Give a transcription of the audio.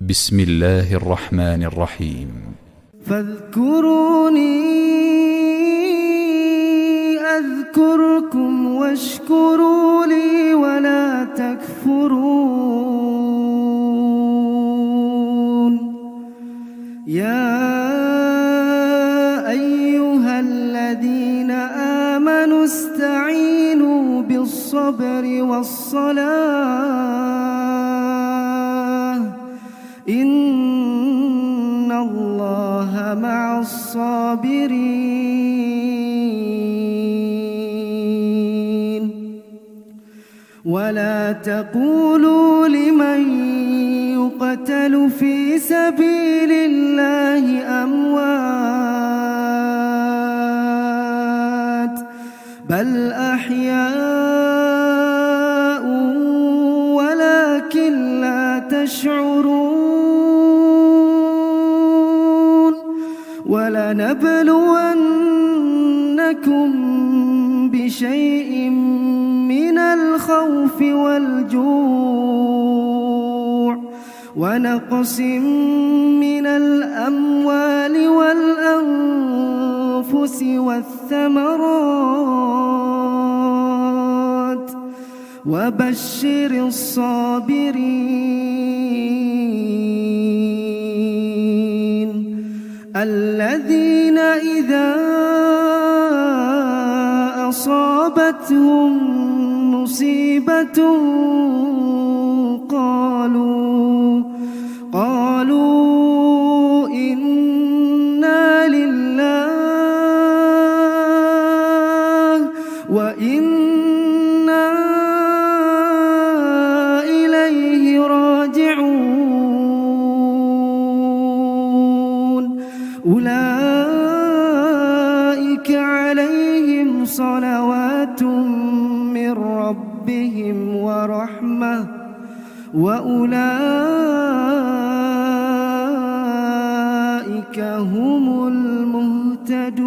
بسم الله الرحمن الرحيم. فاذكروني أذكركم واشكروا لي ولا تكفرون. يا أيها الذين آمنوا استعينوا بالصبر والصلاة إن الله مع الصابرين. ولا تقولوا لمن يقتل في سبيل الله أموات بل أحياء ولكن لا تشعرون. ولنبلونكم بشيء من الخوف والجوع ونقص من الأموال والأنفس والثمرات وبشر الصابرين الذين إذا أصابتهم مصيبة قالوا إنا لله وإنا إليه راجعون. أولئك عليهم صلوات من ربهم ورحمة وأولئك هم المهتدون.